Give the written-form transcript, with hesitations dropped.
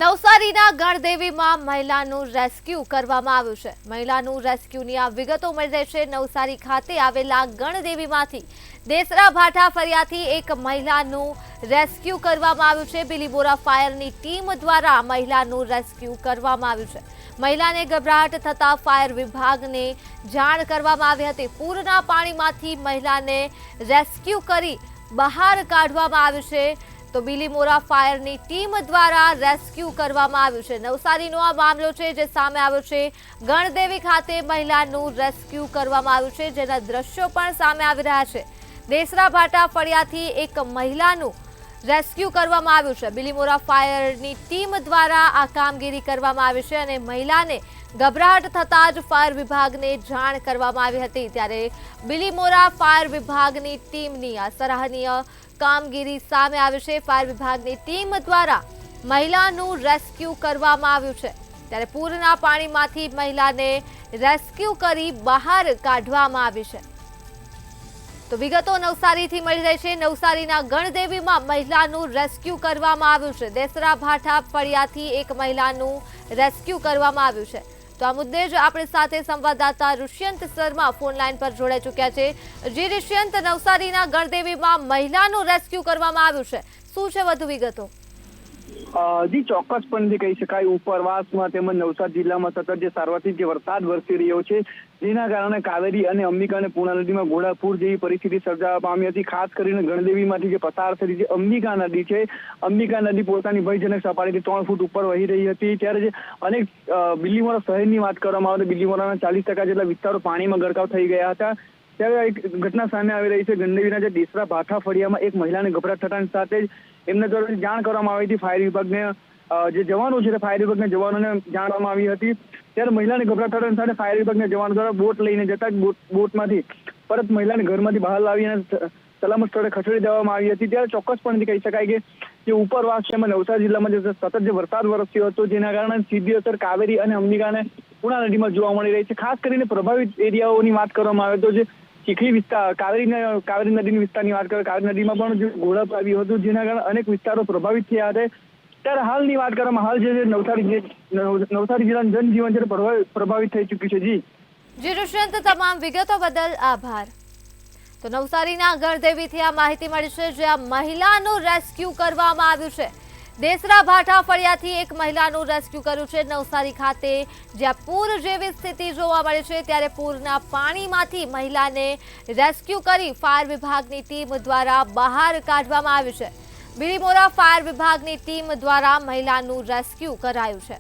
નવસારીના ગણદેવીમાં મહિલાનું રેસ્ક્યુ કરવામાં આવ્યું છે। મહિલાનું રેસ્ક્યુની આ વિગતો મળી રહી છે। નવસારી ખાતે આવેલા ગણદેવીમાંથી દેસરા ભાઠા ફળિયાથી એક મહિલાનું રેસ્ક્યુ કરવામાં આવ્યું છે। બિલીમોરા ફાયરની ટીમ દ્વારા મહિલાનું રેસ્ક્યુ કરવામાં આવ્યું છે। મહિલાને ગભરાટ થતા ફાયર વિભાગને જાણ કરવામાં આવી હતી। પૂરના પાણીમાંથી મહિલાને રેસ્ક્યુ કરી બહાર કાઢવામાં આવ્યું છે। તો બિલીમોરા ફાયરની ટીમ દ્વારા રેસ્ક્યુ કરવામાં આવ્યું છે। નવસારીનો આ મામલો છે જે સામે આવ્યો છે। ગણદેવી ખાતે મહિલાનું રેસ્ક્યુ કરવામાં આવ્યું છે, જેના દ્રશ્યો પણ સામે આવી રહ્યા છે। દેસરા ભાઠા ફળિયાથી એક મહિલાનું રેસ્ક્યુ કરવામાં આવ્યું છે। બિલીમોરા ફાયરની ટીમ દ્વારા આ કામગીરી કરવામાં આવી છે અને મહિલાને ગભરાટ થતાં જ ફાયર વિભાગને જાણ કરવામાં આવી હતી। ત્યારે બિલીમોરા ફાયર વિભાગની ટીમની આ સરાહનીય કામગીરી સામે આવી છે। ફાયર વિભાગની ટીમ દ્વારા મહિલાનું રેસ્ક્યુ કરવામાં આવ્યું છે। ત્યારે પૂરના પાણીમાંથી મહિલાને રેસ્ક્યુ કરી બહાર કાઢવામાં આવી છે। તો વિગતો નવસારીથી મળી રહી છે। નવસારીના ગણદેવીમાં મહિલાનું રેસ્ક્યુ કરવામાં આવ્યું છે। દેસરા ભાઠા ફળિયાથી એક મહિલાનું રેસ્ક્યુ કરવામાં આવ્યું છે। તો આ મુદ્દે જ આપણી સાથે સંવાદદાતા ઋષ્યંત શર્મા ફોન લાઈન પર જોડાઈ ચૂક્યા છે। જી ઋષ્યંત, નવસારીના ગણદેવીમાં મહિલાનું રેસ્ક્યુ કરવામાં આવ્યું છે, શું છે વધુ વિગતો? જી ચોક્કસપણે કહી શકાય, ઉપરવાસમાં તેમજ નવસારી જિલ્લામાં સતત જે સાર્વત્રિક જે વરસાદ વરસી રહ્યો છે, જેના કારણે કાવેરી અને અંબિકા અને પૂર્ણા નદીમાં ઘોડાપૂર જેવી પરિસ્થિતિ સર્જાવા પામી હતી। ખાસ કરીને ગણદેવીમાંથી જે પસાર થતી જે અંબિકા નદી છે, અંબિકા નદી પોતાની ભયજનક સપાટીથી 3 ફૂટ ઉપર વહી રહી હતી। ત્યારે જે અનેક બિલીમોરા શહેરની વાત કરવામાં આવે તો બિલીમોરાના 40% જેટલા વિસ્તારો પાણીમાં ગરકાવ થઈ ગયા હતા। ત્યારે એક ઘટના સામે આવી રહી છે। ગણદેવીના જે દેસરા ભાઠા ફળિયામાં એક મહિલાને ગભરાટ થતાની સાથે જ એમને દ્વારા જાણ કરવામાં આવી હતી। ફાયર વિભાગને જે જવાનો છે તે ફાયર વિભાગના જવાનોને જાણવામાં આવી હતી। ત્યારે મહિલાને ગભરાટ થતાની સાથે ફાયર વિભાગના જવાનો દ્વારા બોટ લઈને જતા બોટમાંથી પરત મહિલાને ઘરમાંથી બહાર લાવી અને સલામત સ્થળે ખસેડી દેવામાં આવી હતી। ત્યારે ચોક્કસપણે કહી શકાય કે જે ઉપરવાસ છે એમાં નવસારી જિલ્લામાં જે સતત જે વરસાદ વરસ્યો હતો, જેના કારણે સીધી અસર કાવેરી અને અંબિકા અને પૂર્ણા નદીમાં જોવા મળી રહી છે। ખાસ કરીને પ્રભાવિત એરિયાઓની વાત કરવામાં આવે તો જે ચીખલી વિસ્તાર કાવેરી નદીની વિસ્તારની વાત કરીએ, કાવેરી નદીમાં પણ ઘોડાપૂર આવ્યું હતું, જેના કારણે અનેક વિસ્તારો પ્રભાવિત થયા હતા। ત્યારે હાલની વાત કરવામાં હાલ જે નવસારી જિલ્લાનું જનજીવન છે પ્રભાવિત થઈ ચૂક્યું છે। જી ઋષ્યંત, તમામ વિગતો બદલ આભાર। તો નવસારીના ગણદેવીથી આ માહિતી મળી છે, જ્યાં મહિલાનું રેસ્ક્યુ કરવામાં આવ્યું છે। દેસરા ભાઠા ફળિયાથી એક મહિલાનું રેસ્ક્યુ કર્યું છે। નવસારી ખાતે જ્યાં પૂર જેવી સ્થિતિ જોવા મળે છે, ત્યારે પૂરના પાણીમાંથી મહિલાને રેસ્ક્યુ કરી ફાયર વિભાગની ટીમ દ્વારા બહાર કાઢવામાં આવી છે। બિલીમોરા ફાયર વિભાગની ટીમ દ્વારા મહિલાનું રેસ્ક્યુ કરાયું છે।